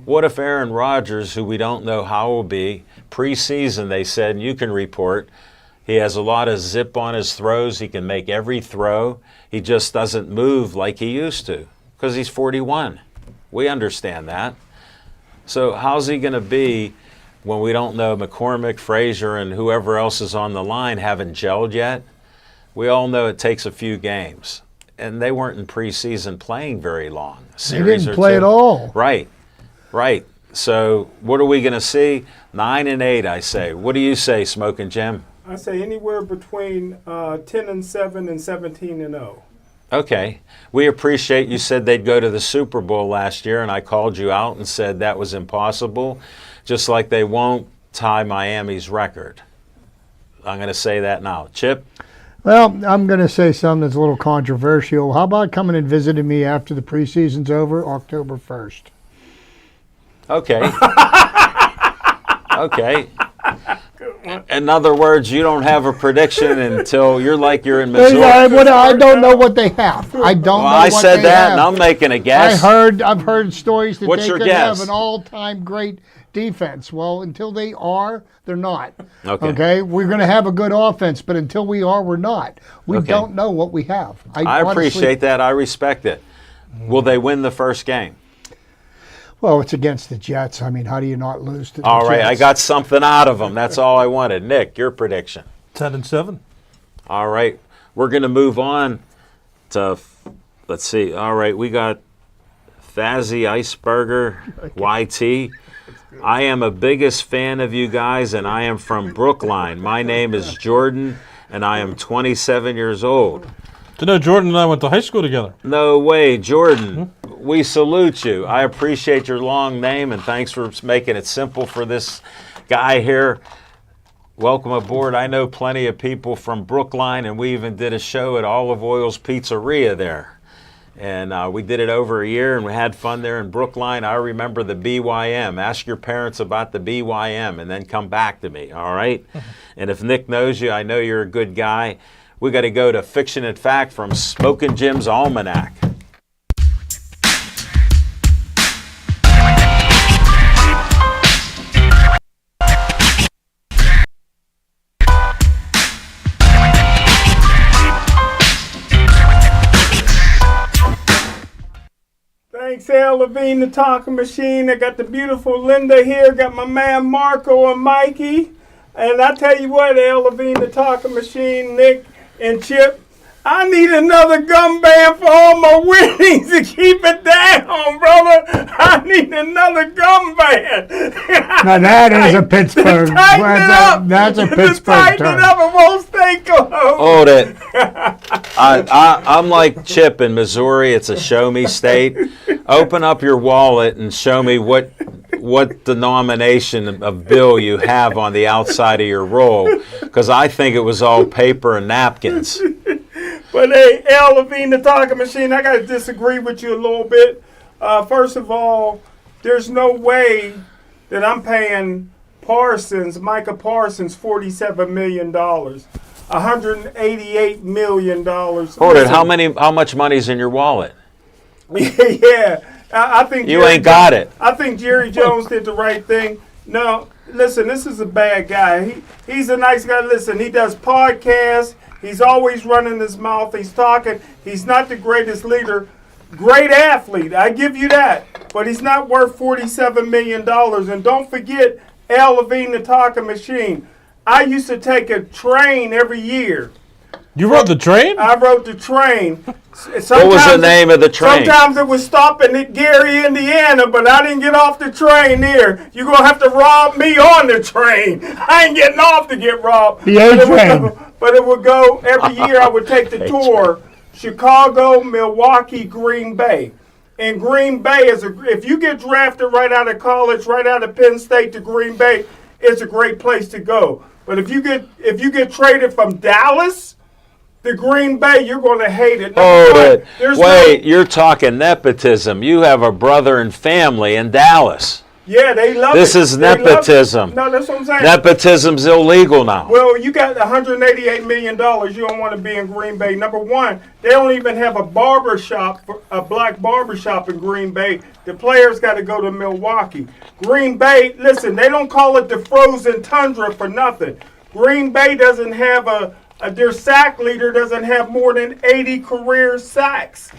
What if Aaron Rodgers, who we don't know how will be, preseason they said, and you can report, he has a lot of zip on his throws. He can make every throw. He just doesn't move like he used to because he's 41. We understand that. So how's he going to be when we don't know McCormick, Frazier, and whoever else is on the line haven't gelled yet? We all know it takes a few games. And they weren't in preseason playing very long. They didn't play at all. Right. So what are we going to see? 9-8, I say. What do you say, Smoking Jim? I say anywhere between 10-7 and 17-0. Okay. We appreciate you said they'd go to the Super Bowl last year, and I called you out and said that was impossible, just like they won't tie Miami's record. I'm going to say that now. Chip? Well, I'm going to say something that's a little controversial. How about coming and visiting me after the preseason's over, October 1st? Okay. Okay. In other words, you don't have a prediction until you're in Missouri. I don't know what they have. I don't know I what said they that, have. and I'm making a guess. I've heard stories that What's they your could guess? have an all-time great defense. Well, until they are, they're not. Okay. We're going to have a good offense, but until we are, we're not. We don't know what we have. I appreciate that. I respect it. Will they win the first game? Well, it's against the Jets. I mean, how do you not lose to the Jets? All right, I got something out of them. That's all I wanted. Nick, your prediction. 10-7. All right, we're going to move on to, let's see. All right, we got Fazzy Iceberger, YT. I am a biggest fan of you guys, and I am from Brookline. My name is Jordan, and I am 27 years old. Do you know Jordan and I went to high school together? No way, Jordan. We salute you. I appreciate your long name, and thanks for making it simple for this guy here. welcome aboard. I know plenty of people from Brookline, and we even did a show at Olive Oil's Pizzeria there. And we did it over a year, and we had fun there in Brookline. I remember the BYM. Ask your parents about the BYM, and then come back to me, all right? And if Nick knows you, I know you're a good guy. We got to go to Fiction and Fact from Smokin' Jim's Almanac. Thanks, Al Levine, the talking machine. I got the beautiful Linda here. Got my man Marco and Mikey. And I tell you what, Al Levine, the talking machine, Nick and Chip, I need another gum band for all my winnings to keep it down, brother. I need another gum band. Now that is a Pittsburgh. That's a Pittsburgh Tighten term. it up, it won't stay closed. Hold it. I'm like Chip in Missouri. It's a show me state. Open up your wallet and show me what denomination of bill you have on the outside of your roll, because I think it was all paper and napkins. But hey, Al Levine, the talking machine, I got to disagree with you a little bit. First of all, there's no way that I'm paying Micah Parsons, $47 million. $188 million. Hold it. How much money's in your wallet? Yeah. I think you ain't got it. I think Jerry Jones did the right thing. No, listen, this is a bad guy. He's a nice guy. Listen, he does podcasts. He's always running his mouth. He's talking. He's not the greatest leader. Great athlete. I give you that. But he's not worth $47 million. And don't forget Al Levine, the talking machine. I used to take a train every year. You rode the train? I rode the train. Sometimes what was the name of the train? Sometimes it was stopping at Gary, Indiana, but I didn't get off the train there. You're going to have to rob me on the train. I ain't getting off to get robbed. The A train. But it would go, every year I would take the tour, Chicago, Milwaukee, Green Bay. And Green Bay if you get drafted right out of college, right out of Penn State to Green Bay, it's a great place to go. But if you get traded from Dallas to Green Bay, you're going to hate it. Hold it. Wait, you're talking nepotism. You have a brother and family in Dallas. Yeah, they love this it. This is nepotism. No, that's what I'm saying. Nepotism's illegal now. Well, you got $188 million. You don't want to be in Green Bay. Number one, they don't even have a black barbershop in Green Bay. The players got to go to Milwaukee. Green Bay, listen, they don't call it the frozen tundra for nothing. Green Bay doesn't have their sack leader doesn't have more than 80 career sacks.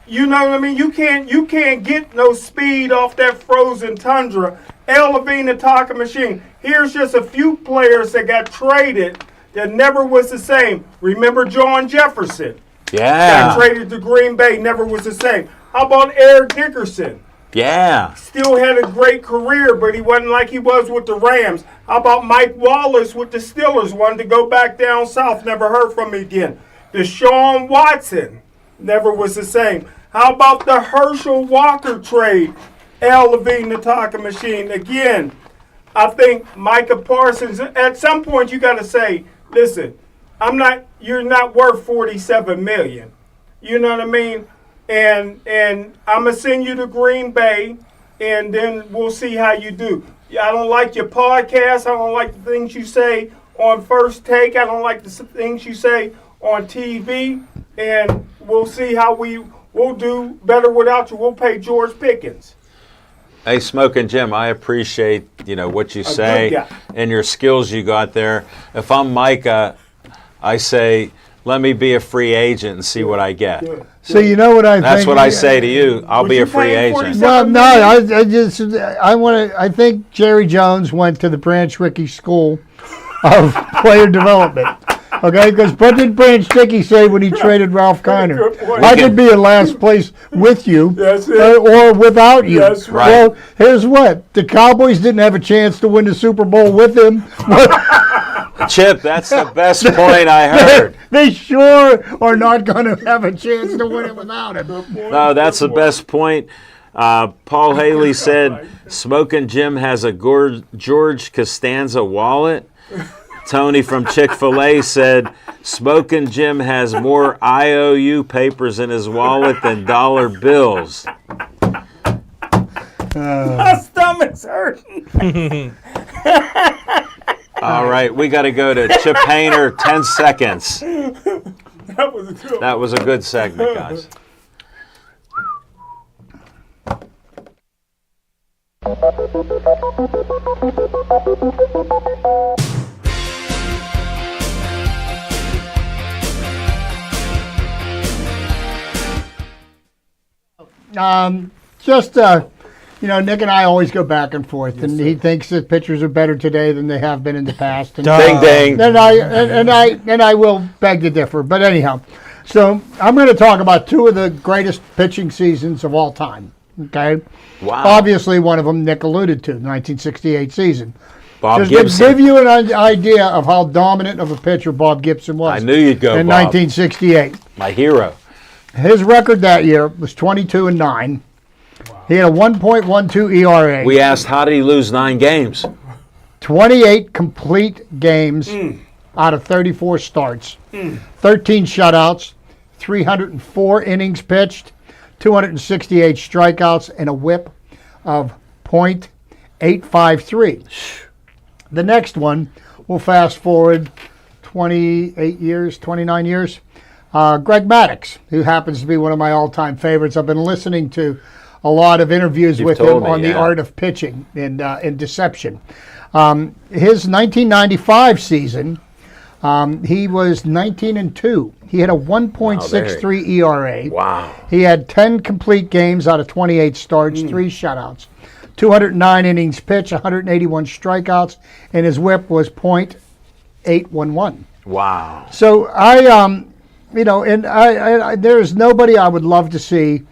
You know what I mean? You can't get no speed off that frozen tundra. Al Levine, the talking machine. Here's just a few players that got traded that never was the same. Remember John Jefferson? Yeah. Got traded to Green Bay, never was the same. How about Eric Dickerson? Yeah. Still had a great career, but he wasn't like he was with the Rams. How about Mike Wallace with the Steelers? Wanted to go back down south, never heard from him again. Deshaun Watson, never was the same. How about the Herschel Walker trade? Al Levine, the talking machine. Again, I think Micah Parsons, at some point you got to say, listen, you're not worth $47 million. You know what I mean? And I'm going to send you to Green Bay, and then we'll see how you do. I don't like your podcast. I don't like the things you say on First Take. I don't like the things you say on TV. And we'll see how we'll do better without you. We'll pay George Pickens. Hey, Smokin' Jim, I appreciate what you say and your skills you got there. If I'm Micah, I say, let me be a free agent and see what I get. So you know what I think? That's what I say to you. I'll be a free agent. No, I think Jerry Jones went to the Branch Rickey School of Player Development. Okay, because what did Branch Rickey say when he traded Ralph Kiner? I could be in last place with you or without you. That's right. Well, here's what. The Cowboys didn't have a chance to win the Super Bowl with him. Chip, that's the best point I heard. They sure are not going to have a chance to win it without him. No, that's the best point. Paul Haley said, Smokin' Jim has a George Costanza wallet. Tony from Chick-fil-A said, Smoking Jim has more IOU papers in his wallet than dollar bills. My stomach's hurting. All right, we got to go to Chip Hayner, 10 seconds. That was a good. That was a good segment, guys. Nick and I always go back and forth, and he thinks that pitchers are better today than they have been in the past. And, Ding, ding. And I will beg to differ. But anyhow, so I'm going to talk about two of the greatest pitching seasons of all time. Okay. Wow. Obviously, one of them Nick alluded to, the 1968 season. Bob Just Gibson. to give you an idea of how dominant of a pitcher Bob Gibson was. I knew you'd go, in Bob. 1968. My hero. His record that year was 22-9. He had a 1.12 ERA. We asked, how did he lose 9 games? 28 complete games out of 34 starts. 13 shutouts, 304 innings pitched, 268 strikeouts, and a whip of .853. The next one, we'll fast forward 29 years. Greg Maddux, who happens to be one of my all-time favorites. I've been listening to a lot of interviews with him on the art of pitching and deception. His 1995 season, he was 19-2. He had a 1.63 ERA. Wow. He had 10 complete games out of 28 starts, 3 shutouts, 209 innings pitched, 181 strikeouts, and his whip was .811. Wow. So I there's nobody I would love to see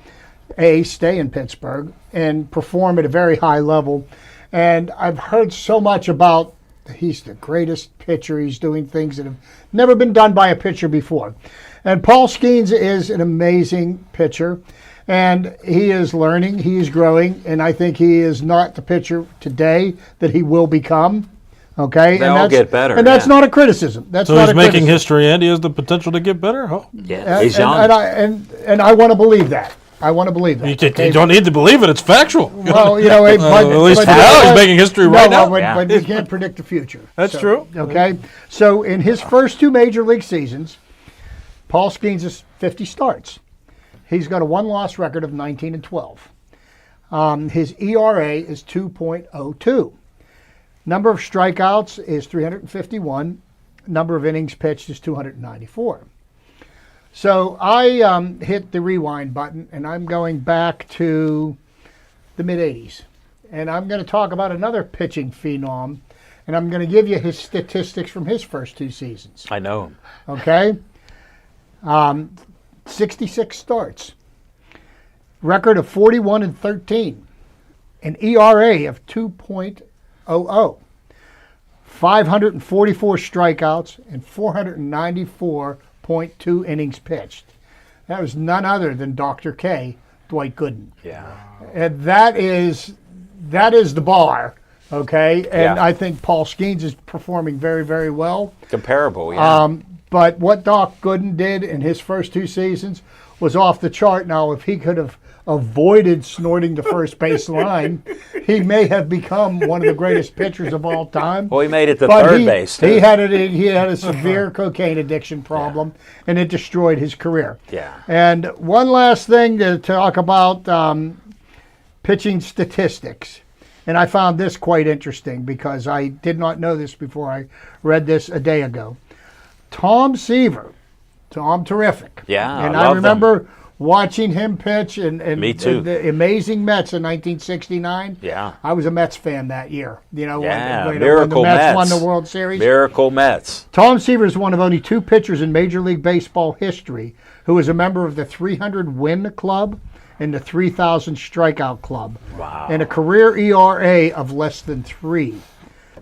stay in Pittsburgh and perform at a very high level. And I've heard so much about he's the greatest pitcher. He's doing things that have never been done by a pitcher before. And Paul Skeens is an amazing pitcher. And he is learning, he is growing, and I think he is not the pitcher today that he will become. Okay, They all get better. and that's not a criticism. That's So not he's a making criticism. history, and he has the potential to get better. Oh. Yeah, he's young. And I want to believe that. I want to believe that. You don't need to believe it; it's factual. Well, at least for now, he's making history right now. But we can't predict the future. That's true. Okay, so in his first 2 major league seasons, Paul Skeens is 50 starts. He's got a 1-loss record of 19-12. His ERA is 2.02. Number of strikeouts is 351. Number of innings pitched is 294. So I hit the rewind button, and I'm going back to the mid-'80s. And I'm going to talk about another pitching phenom, and I'm going to give you his statistics from his first 2 seasons. I know him. Okay? 66 starts. Record of 41-13. An ERA of 2.00. 544 strikeouts and 494.2 innings pitched. That was none other than Dr. K, Dwight Gooden. Yeah. And that is the bar, okay? And Yeah. I think Paul Skeens is performing very, very well. Comparable, yeah. But what Doc Gooden did in his first 2 seasons was off the chart. Now, if he could have avoided snorting the first base line, he may have become one of the greatest pitchers of all time. Well, he made it to But third base, too. He had a severe cocaine addiction problem, and it destroyed his career. Yeah. And one last thing to talk about pitching statistics. And I found this quite interesting because I did not know this before I read this a day ago. Tom Seaver, Tom Terrific. Yeah, and I love remember watching him pitch and Me too. the amazing Mets in 1969. Yeah. I was a Mets fan that year. Yeah, when Miracle the Mets won Mets. the World Series. Miracle Mets. Tom Seaver is one of only 2 pitchers in Major League Baseball history who is a member of the 300-win club and the 3,000 strikeout club. Wow. And a career ERA of less than 3.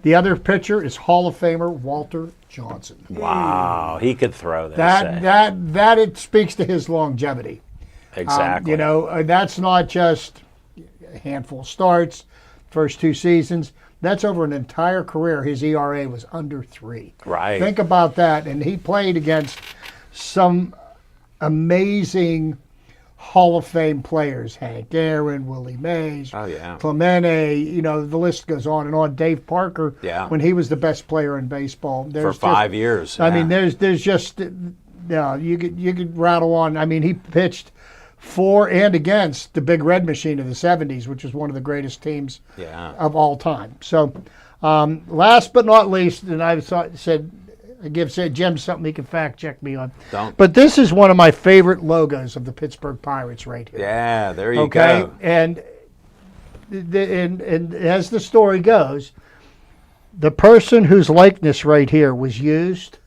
The other pitcher is Hall of Famer Walter Johnson. Wow. He could throw that. That it speaks to his longevity. Exactly. That's not just a handful of starts, first 2 seasons. That's over an entire career. His ERA was under 3. Right. Think about that. And he played against some amazing Hall of Fame players: Hank Aaron, Willie Mays, Oh, yeah. Clemente. You know, the list goes on and on. Dave Parker, Yeah. when he was the best player in baseball. For 5 years. I mean, yeah. there's just, you could rattle on. I mean, he pitched for and against the Big Red Machine of the 70s, which was one of the greatest teams Yeah. of all time. So, last but not least, and I said Jim something he can fact check me on. Don't. But this is one of my favorite logos of the Pittsburgh Pirates right here. Yeah, there you Okay, go. and as the story goes, the person whose likeness right here was used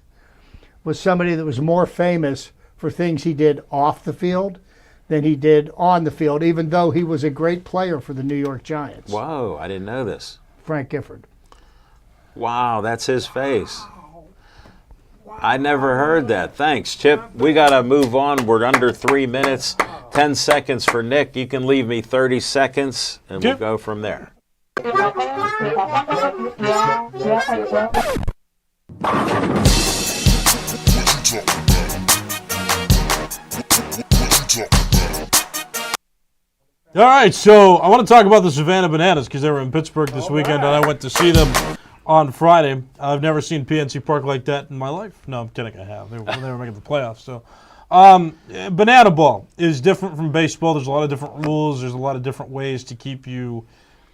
was somebody that was more famous for things he did off the field than he did on the field, even though he was a great player for the New York Giants. Whoa, I didn't know this. Frank Gifford. Wow, that's his face. I never heard that. Thanks, Chip. We got to move on. We're under 3 minutes, 10 seconds for Nick. You can leave me 30 seconds, and we'll Yep. go from there. All right, so I want to talk about the Savannah Bananas because they were in Pittsburgh this weekend, and I went to see them on Friday. I've never seen PNC Park like that in my life. No, I'm kidding, I have. They were making the playoffs. So, banana ball is different from baseball. There's a lot of different rules. There's a lot of different ways to keep you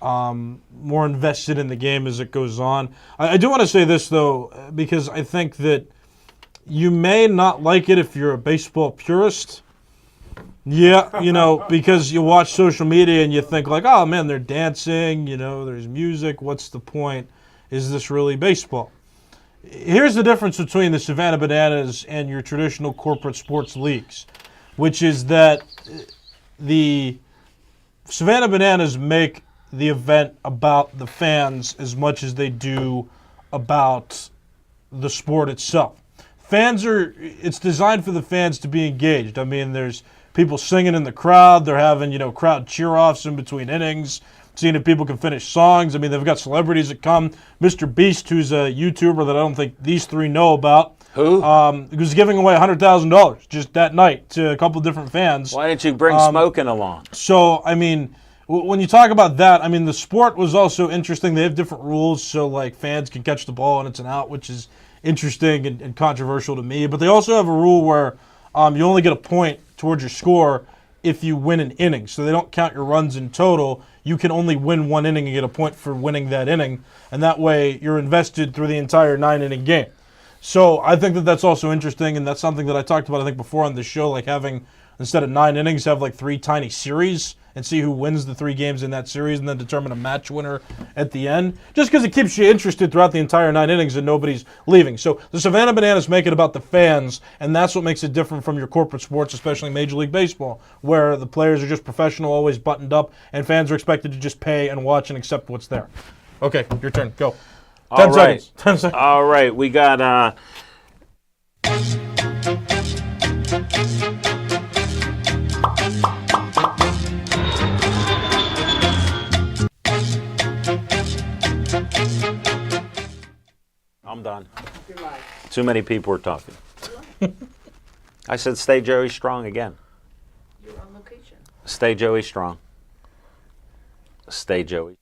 more invested in the game as it goes on. I do want to say this, though, because I think that you may not like it if you're a baseball purist. Yeah, you know, because you watch social media and you think like, oh man, they're dancing, you know, there's music, what's the point? Is this really baseball? Here's the difference between the Savannah Bananas and your traditional corporate sports leagues, which is that the Savannah Bananas make the event about the fans as much as they do about the sport itself. It's designed for the fans to be engaged. I mean, there's people singing in the crowd. They're having, crowd cheer-offs in between innings, seeing if people can finish songs. I mean, they've got celebrities that come. Mr. Beast, who's a YouTuber that I don't think these three know about. Who? Was giving away $100,000 just that night to a couple different fans. Why didn't you bring smoking along? So, I mean, when you talk about that, I mean, the sport was also interesting. They have different rules, so, like, fans can catch the ball and it's an out, which is interesting and controversial to me. But they also have a rule where you only get a point towards your score if you win an inning. So they don't count your runs in total. You can only win one inning and get a point for winning that inning. And that way you're invested through the entire 9-inning game. So I think that that's also interesting, and that's something that I talked about, I think, before on the show, like having, instead of 9 innings, have like 3 tiny series and see who wins the 3 games in that series and then determine a match winner at the end. Just because it keeps you interested throughout the entire 9 innings and nobody's leaving. So the Savannah Bananas make it about the fans, and that's what makes it different from your corporate sports, especially Major League Baseball, where the players are just professional, always buttoned up, and fans are expected to just pay and watch and accept what's there. Okay, your turn. Go. 10 seconds. 10 seconds. All right, we got I'm done. Too many people are talking. I said stay Joey Strong again. You're on location. Stay Joey Strong. Stay Joey.